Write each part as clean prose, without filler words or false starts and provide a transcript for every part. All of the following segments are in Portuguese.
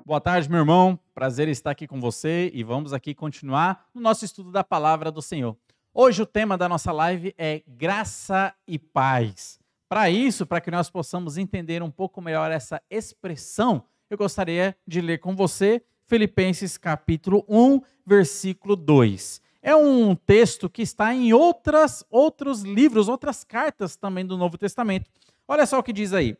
Boa tarde, meu irmão. Prazer estar aqui com você e vamos aqui continuar no nosso estudo da palavra do Senhor. Hoje o tema da nossa live é graça e paz. Para isso, para que nós possamos entender um pouco melhor essa expressão, eu gostaria de ler com você Filipenses capítulo 1, versículo 2. É um texto que está em outros livros, outras cartas também do Novo Testamento. Olha só o que diz aí,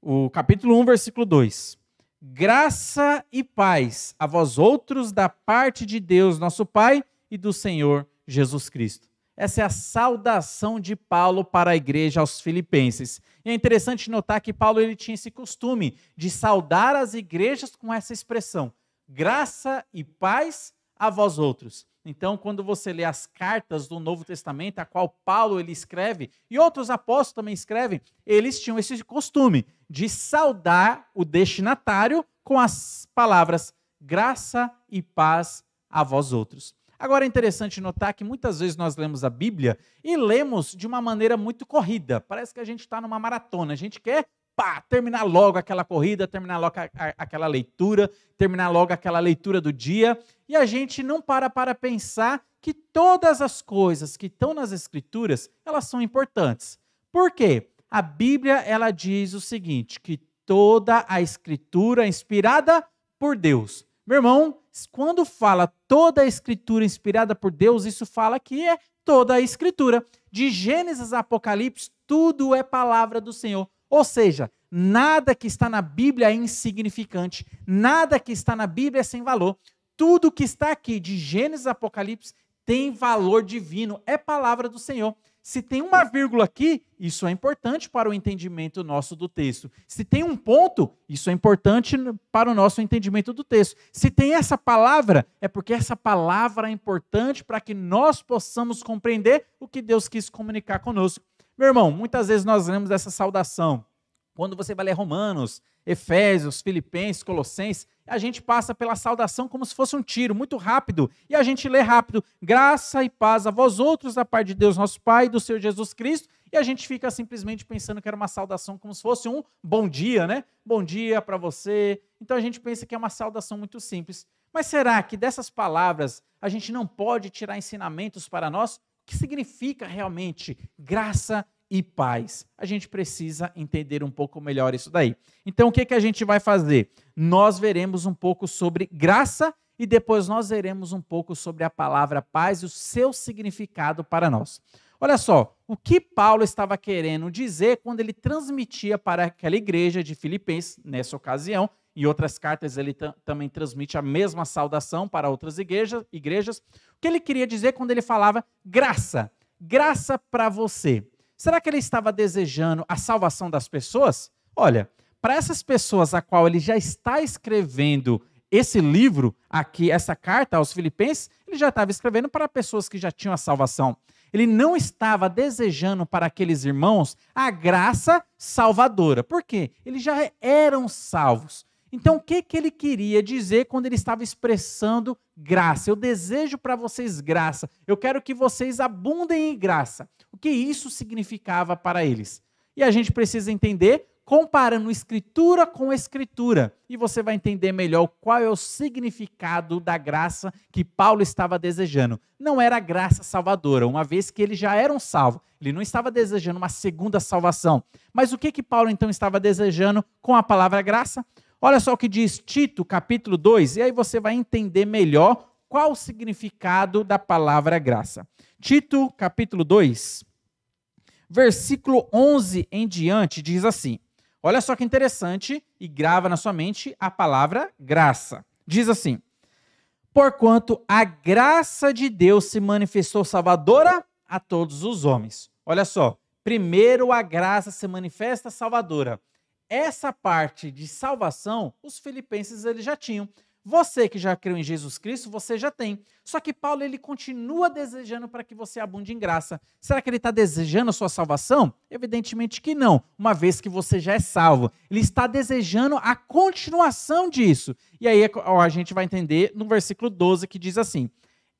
o capítulo 1, versículo 2. Graça e paz a vós outros da parte de Deus, nosso Pai, e do Senhor Jesus Cristo. Essa é a saudação de Paulo para a igreja aos filipenses. E é interessante notar que Paulo ele tinha esse costume de saudar as igrejas com essa expressão, graça e paz a vós outros. Então, quando você lê as cartas do Novo Testamento, a qual Paulo ele escreve, e outros apóstolos também escrevem, eles tinham esse costume de saudar o destinatário com as palavras graça e paz a vós outros. Agora é interessante notar que muitas vezes nós lemos a Bíblia e lemos de uma maneira muito corrida. Parece que a gente está numa maratona, a gente quer terminar logo aquela corrida, terminar logo aquela leitura, terminar logo aquela leitura do dia, e a gente não para pensar que todas as coisas que estão nas Escrituras, elas são importantes. Por quê? A Bíblia, ela diz o seguinte, que toda a Escritura é inspirada por Deus. Meu irmão, quando fala toda a Escritura inspirada por Deus, isso fala que é toda a Escritura. De Gênesis a Apocalipse, tudo é palavra do Senhor. Ou seja, nada que está na Bíblia é insignificante, nada que está na Bíblia é sem valor. Tudo que está aqui, de Gênesis a Apocalipse, tem valor divino, é palavra do Senhor. Se tem uma vírgula aqui, isso é importante para o entendimento nosso do texto. Se tem um ponto, isso é importante para o nosso entendimento do texto. Se tem essa palavra, é porque essa palavra é importante para que nós possamos compreender o que Deus quis comunicar conosco. Meu irmão, muitas vezes nós lemos essa saudação. Quando você vai ler Romanos, Efésios, Filipenses, Colossenses, a gente passa pela saudação como se fosse um tiro, muito rápido. E a gente lê rápido, graça e paz a vós outros da parte de Deus, nosso Pai, e do Senhor Jesus Cristo. E a gente fica simplesmente pensando que era uma saudação como se fosse um bom dia, né? Bom dia para você. Então a gente pensa que é uma saudação muito simples. Mas será que dessas palavras a gente não pode tirar ensinamentos para nós? O que significa realmente graça e paz? A gente precisa entender um pouco melhor isso daí. Então, o que a gente vai fazer? Nós veremos um pouco sobre graça e depois nós veremos um pouco sobre a palavra paz e o seu significado para nós. Olha só, o que Paulo estava querendo dizer quando ele transmitia para aquela igreja de Filipenses, nessa ocasião, em outras cartas ele também transmite a mesma saudação para outras igrejas. O que ele queria dizer quando ele falava graça para você? Será que ele estava desejando a salvação das pessoas? Olha, para essas pessoas a qual ele já está escrevendo esse livro aqui, essa carta aos Filipenses, ele já estava escrevendo para pessoas que já tinham a salvação. Ele não estava desejando para aqueles irmãos a graça salvadora. Por quê? Eles já eram salvos. Então, o que ele queria dizer quando ele estava expressando graça? Eu desejo para vocês graça. Eu quero que vocês abundem em graça. O que isso significava para eles? E a gente precisa entender, comparando Escritura com Escritura. E você vai entender melhor qual é o significado da graça que Paulo estava desejando. Não era graça salvadora, uma vez que eles já eram salvos. Ele não estava desejando uma segunda salvação. Mas o que Paulo então estava desejando com a palavra graça? Olha só o que diz Tito, capítulo 2, e aí você vai entender melhor qual o significado da palavra graça. Tito, capítulo 2, versículo 11 em diante, diz assim, olha só que interessante, e grava na sua mente a palavra graça. Diz assim, porquanto a graça de Deus se manifestou salvadora a todos os homens. Olha só, primeiro a graça se manifesta salvadora. Essa parte de salvação, os filipenses eles já tinham. Você que já creu em Jesus Cristo, você já tem. Só que Paulo ele continua desejando para que você abunde em graça. Será que ele está desejando a sua salvação? Evidentemente que não, uma vez que você já é salvo. Ele está desejando a continuação disso. E aí a gente vai entender no versículo 12 que diz assim,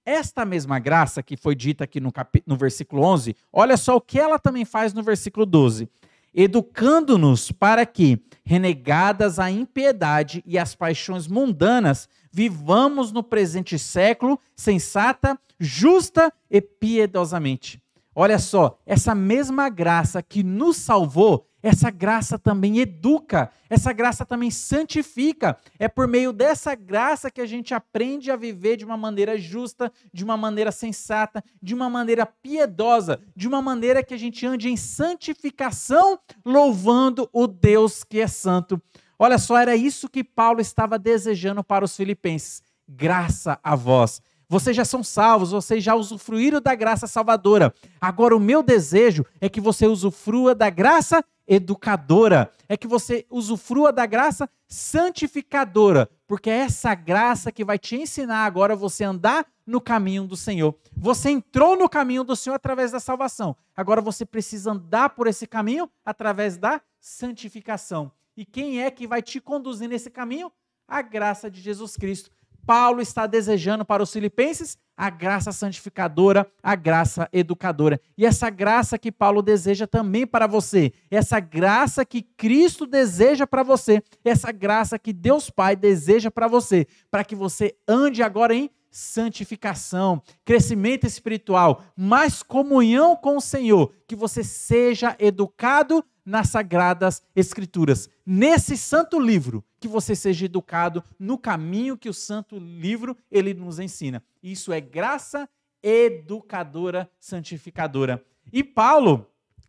esta mesma graça que foi dita aqui no versículo 11, olha só o que ela também faz no versículo 12. educando-nos para que, renegadas a impiedade e as paixões mundanas, vivamos no presente século sensata, justa e piedosamente. Olha só, essa mesma graça que nos salvou, essa graça também educa, essa graça também santifica. É por meio dessa graça que a gente aprende a viver de uma maneira justa, de uma maneira sensata, de uma maneira piedosa, de uma maneira que a gente ande em santificação, louvando o Deus que é santo. Olha só, era isso que Paulo estava desejando para os filipenses. Graça a vós. Vocês já são salvos, vocês já usufruíram da graça salvadora. Agora o meu desejo é que você usufrua da graça educadora, é que você usufrua da graça santificadora, porque é essa graça que vai te ensinar agora você andar no caminho do Senhor. Você entrou no caminho do Senhor através da salvação. Agora você precisa andar por esse caminho através da santificação. E quem é que vai te conduzir nesse caminho? A graça de Jesus Cristo. Paulo está desejando para os filipenses a graça santificadora, a graça educadora. E essa graça que Paulo deseja também para você, essa graça que Cristo deseja para você, essa graça que Deus Pai deseja para você, para que você ande agora em santificação, crescimento espiritual, mais comunhão com o Senhor, que você seja educado nas Sagradas Escrituras. Nesse santo livro, que você seja educado no caminho que o santo livro ele nos ensina. Isso é graça educadora, santificadora. E Paulo,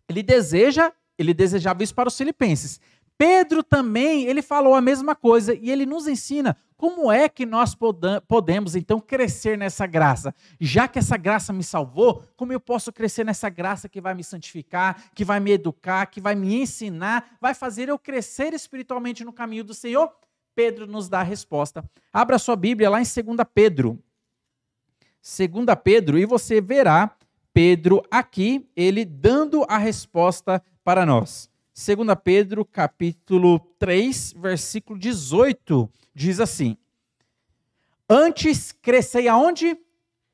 ele desejava isso para os filipenses. Pedro também, ele falou a mesma coisa e ele nos ensina como é que nós podemos então crescer nessa graça. Já que essa graça me salvou, como eu posso crescer nessa graça que vai me santificar, que vai me educar, que vai me ensinar, vai fazer eu crescer espiritualmente no caminho do Senhor? Pedro nos dá a resposta. Abra sua Bíblia lá em 2 Pedro. 2 Pedro, e você verá Pedro aqui, ele dando a resposta para nós. 2 Pedro, capítulo 3, versículo 18, diz assim: Antes crescei aonde?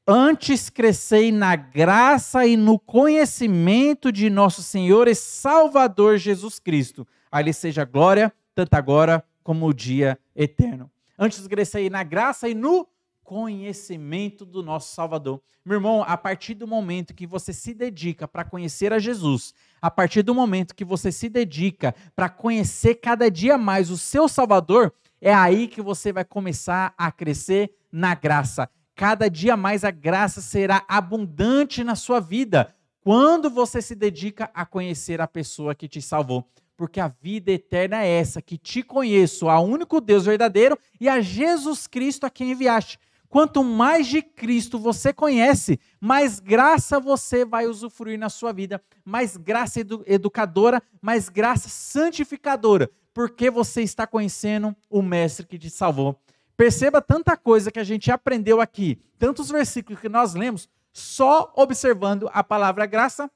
Antes crescei na graça e no conhecimento de nosso Senhor e Salvador Jesus Cristo. A Ele seja glória, tanto agora como o dia eterno. Antes crescei na graça e no conhecimento do nosso Salvador. Meu irmão, a partir do momento que você se dedica para conhecer a Jesus, a partir do momento que você se dedica para conhecer cada dia mais o seu Salvador, é aí que você vai começar a crescer na graça. Cada dia mais a graça será abundante na sua vida, quando você se dedica a conhecer a pessoa que te salvou. Porque a vida eterna é essa, que te conheço, ao único Deus verdadeiro e a Jesus Cristo a quem enviaste. Quanto mais de Cristo você conhece, mais graça você vai usufruir na sua vida, mais graça educadora, mais graça santificadora, porque você está conhecendo o Mestre que te salvou. Perceba tanta coisa que a gente aprendeu aqui, tantos versículos que nós lemos, só observando a palavra graça.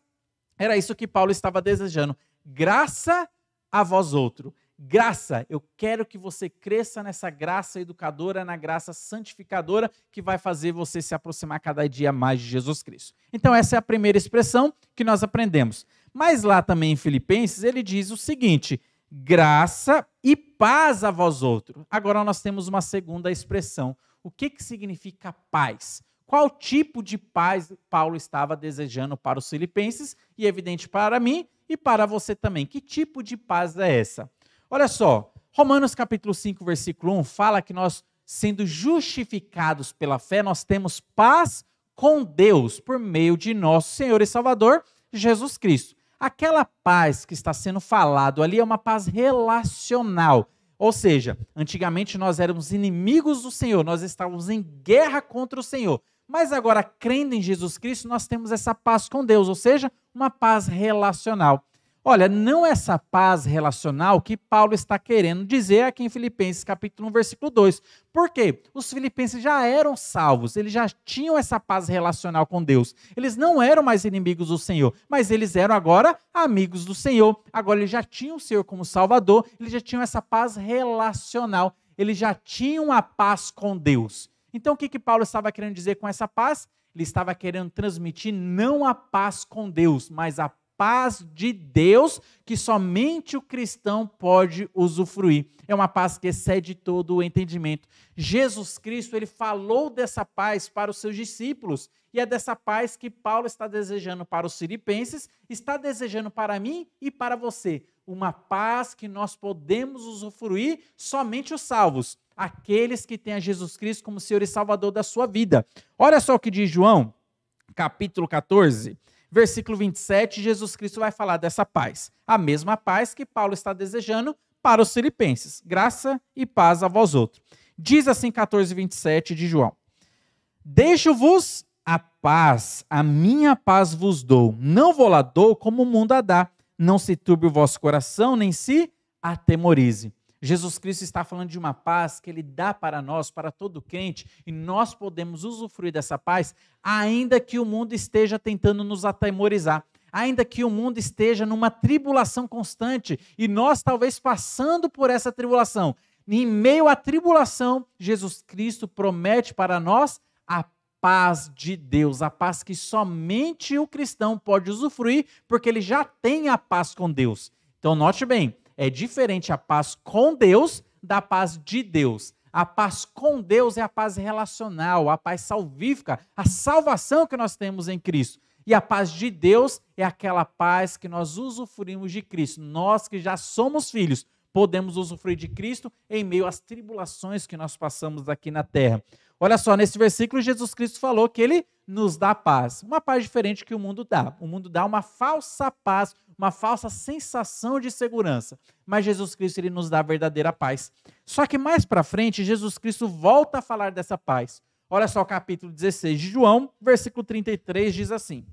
Era isso que Paulo estava desejando. Graça a vós outro. Graça, eu quero que você cresça nessa graça educadora, na graça santificadora, que vai fazer você se aproximar cada dia mais de Jesus Cristo. Então essa é a primeira expressão que nós aprendemos. Mas lá também em Filipenses, ele diz o seguinte: graça e paz a vós outros. Agora nós temos uma segunda expressão. O que significa paz? Qual tipo de paz Paulo estava desejando para os filipenses? E é evidente para mim e para você também. Que tipo de paz é essa? Olha só, Romanos capítulo 5, versículo 1, fala que nós, sendo justificados pela fé, nós temos paz com Deus por meio de nosso Senhor e Salvador, Jesus Cristo. Aquela paz que está sendo falado ali é uma paz relacional. Ou seja, antigamente nós éramos inimigos do Senhor, nós estávamos em guerra contra o Senhor. Mas agora, crendo em Jesus Cristo, nós temos essa paz com Deus, ou seja, uma paz relacional. Olha, não essa paz relacional que Paulo está querendo dizer aqui em Filipenses capítulo 1, versículo 2. Por quê? Os filipenses já eram salvos, eles já tinham essa paz relacional com Deus. Eles não eram mais inimigos do Senhor, mas eles eram agora amigos do Senhor. Agora eles já tinham o Senhor como Salvador, eles já tinham essa paz relacional, eles já tinham a paz com Deus. Então o que Paulo estava querendo dizer com essa paz? Ele estava querendo transmitir não a paz com Deus, mas a paz de Deus que somente o cristão pode usufruir. É uma paz que excede todo o entendimento. Jesus Cristo, ele falou dessa paz para os seus discípulos, e é dessa paz que Paulo está desejando para os filipenses, está desejando para mim e para você. Uma paz que nós podemos usufruir somente os salvos, aqueles que têm a Jesus Cristo como Senhor e Salvador da sua vida. Olha só o que diz João, capítulo 14, versículo 27, Jesus Cristo vai falar dessa paz. A mesma paz que Paulo está desejando para os filipenses. Graça e paz a vós outros. Diz assim 14, 27 de João. Deixo-vos a paz, a minha paz vos dou. Não vou lá dou como o mundo a dá. Não se turbe o vosso coração, nem se atemorize. Jesus Cristo está falando de uma paz que ele dá para nós, para todo crente, e nós podemos usufruir dessa paz, ainda que o mundo esteja tentando nos atemorizar, ainda que o mundo esteja numa tribulação constante, e nós talvez passando por essa tribulação. Em meio à tribulação, Jesus Cristo promete para nós a paz de Deus, a paz que somente o cristão pode usufruir, porque ele já tem a paz com Deus. Então note bem, é diferente a paz com Deus da paz de Deus. A paz com Deus é a paz relacional, a paz salvífica, a salvação que nós temos em Cristo. E a paz de Deus é aquela paz que nós usufruímos de Cristo. Nós que já somos filhos, podemos usufruir de Cristo em meio às tribulações que nós passamos aqui na terra. Olha só, nesse versículo Jesus Cristo falou que ele nos dá paz. Uma paz diferente que o mundo dá. O mundo dá uma falsa paz, uma falsa sensação de segurança. Mas Jesus Cristo, ele nos dá a verdadeira paz. Só que mais para frente, Jesus Cristo volta a falar dessa paz. Olha só o capítulo 16 de João, versículo 33, diz assim.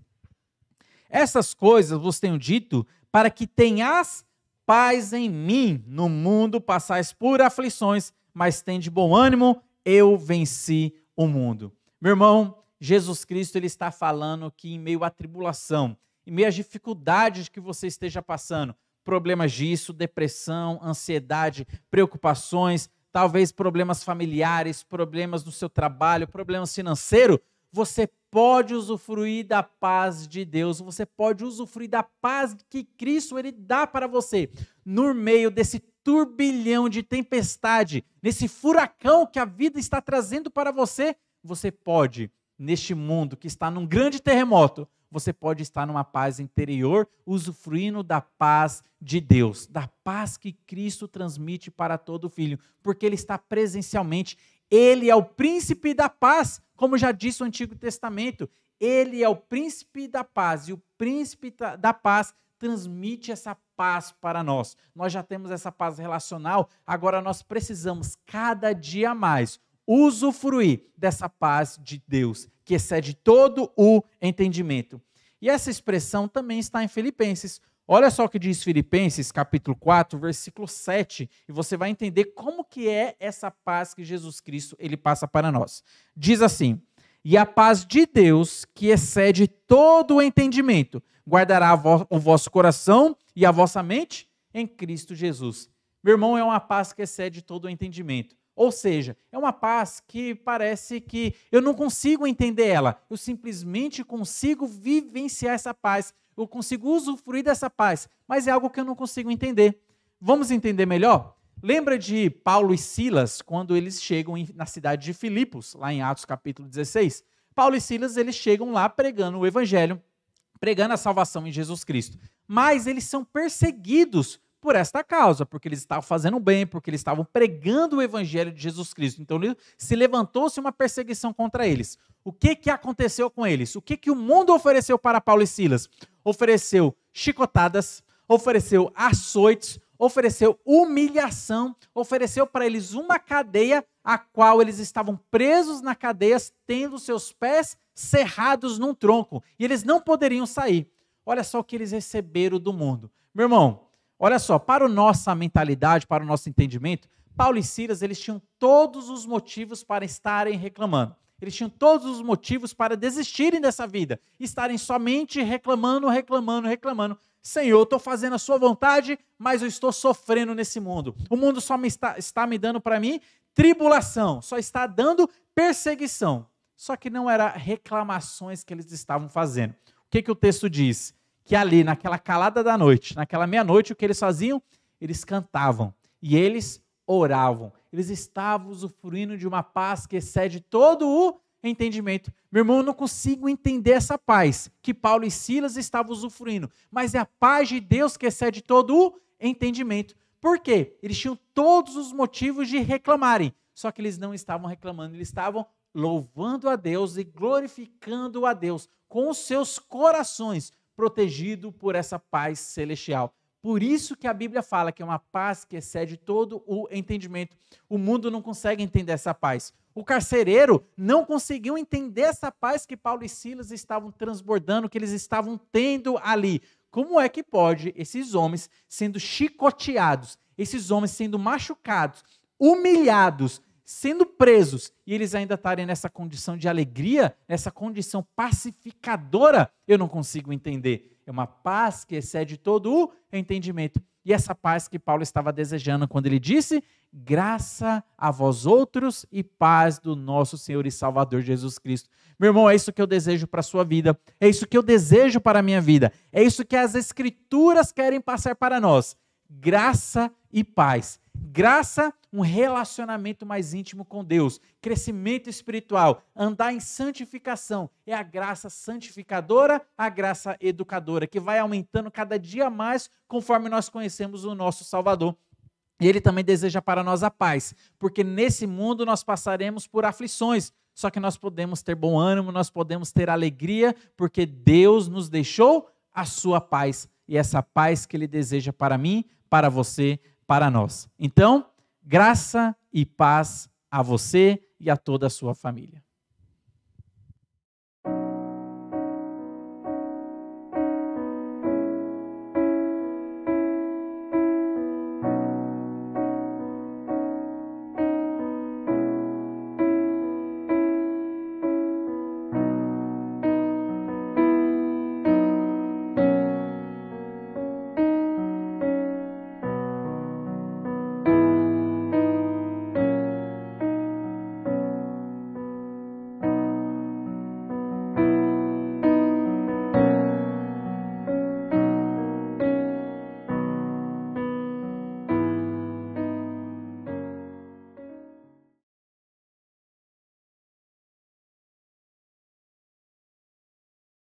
Essas coisas vos tenho dito para que tenhas paz em mim. No mundo passais por aflições, mas tende bom ânimo, eu venci o mundo. Meu irmão, Jesus Cristo, ele está falando que em meio à tribulação, em meio às dificuldades que você esteja passando, problemas disso, depressão, ansiedade, preocupações, talvez problemas familiares, problemas no seu trabalho, problemas financeiros, você pode usufruir da paz de Deus, você pode usufruir da paz que Cristo ele dá para você, no meio desse turbilhão de tempestade, nesse furacão que a vida está trazendo para você, você pode, neste mundo que está num grande terremoto, você pode estar numa paz interior, usufruindo da paz de Deus, da paz que Cristo transmite para todo filho, porque ele está presencialmente. Ele é o príncipe da paz, como já disse o Antigo Testamento. Ele é o príncipe da paz, e o príncipe da paz transmite essa paz para nós. Nós já temos essa paz relacional, agora nós precisamos cada dia mais usufruir dessa paz de Deus, que excede todo o entendimento. E essa expressão também está em Filipenses. Olha só o que diz Filipenses, capítulo 4, versículo 7, e você vai entender como que é essa paz que Jesus Cristo ele passa para nós. Diz assim, e a paz de Deus, que excede todo o entendimento, guardará o vosso coração e a vossa mente em Cristo Jesus. Meu irmão, é uma paz que excede todo o entendimento. Ou seja, é uma paz que parece que eu não consigo entender ela. Eu simplesmente consigo vivenciar essa paz. Eu consigo usufruir dessa paz. Mas é algo que eu não consigo entender. Vamos entender melhor? Lembra de Paulo e Silas, quando eles chegam na cidade de Filipos, lá em Atos capítulo 16? Paulo e Silas, eles chegam lá pregando o evangelho, pregando a salvação em Jesus Cristo. Mas eles são perseguidos por esta causa, porque eles estavam fazendo bem, porque eles estavam pregando o evangelho de Jesus Cristo. Então, se levantou-se uma perseguição contra eles. O que aconteceu com eles? O que o mundo ofereceu para Paulo e Silas? Ofereceu chicotadas, ofereceu açoites, ofereceu humilhação, ofereceu para eles uma cadeia, a qual eles estavam presos na cadeia, tendo seus pés cerrados num tronco, e eles não poderiam sair. Olha só o que eles receberam do mundo. Meu irmão, olha só, para a nossa mentalidade, para o nosso entendimento, Paulo e Silas, eles tinham todos os motivos para estarem reclamando. Eles tinham todos os motivos para desistirem dessa vida, estarem somente reclamando. Senhor, eu estou fazendo a sua vontade, mas eu estou sofrendo nesse mundo. O mundo só está me dando para mim tribulação, só está dando perseguição. Só que não eram reclamações que eles estavam fazendo. O que o texto diz? que ali, naquela calada da noite, naquela meia-noite, o que eles faziam? Eles cantavam e eles oravam. Eles estavam usufruindo de uma paz que excede todo o entendimento. Meu irmão, eu não consigo entender essa paz que Paulo e Silas estavam usufruindo, mas é a paz de Deus que excede todo o entendimento. Por quê? Eles tinham todos os motivos de reclamarem, só que eles não estavam reclamando, eles estavam louvando a Deus e glorificando a Deus com os seus corações, protegidos por essa paz celestial. Por isso que a Bíblia fala que é uma paz que excede todo o entendimento. O mundo não consegue entender essa paz. O carcereiro não conseguiu entender essa paz que Paulo e Silas estavam transbordando, que eles estavam tendo ali. Como é que pode esses homens sendo chicoteados, esses homens sendo machucados, humilhados, sendo presos, e eles ainda estarem nessa condição de alegria, nessa condição pacificadora? Eu não consigo entender. É uma paz que excede todo o entendimento. E essa paz que Paulo estava desejando quando ele disse: graça a vós outros e paz do nosso Senhor e Salvador Jesus Cristo. Meu irmão, é isso que eu desejo para a sua vida, é isso que eu desejo para a minha vida, é isso que as Escrituras querem passar para nós. Graça e paz. Graça, um relacionamento mais íntimo com Deus, crescimento espiritual, andar em santificação. É a graça santificadora, a graça educadora, que vai aumentando cada dia mais conforme nós conhecemos o nosso Salvador. E Ele também deseja para nós a paz, porque nesse mundo nós passaremos por aflições, só que nós podemos ter bom ânimo, nós podemos ter alegria, porque Deus nos deixou a sua paz, e essa paz que Ele deseja para mim, para você, para nós. Então, graça e paz a você e a toda a sua família.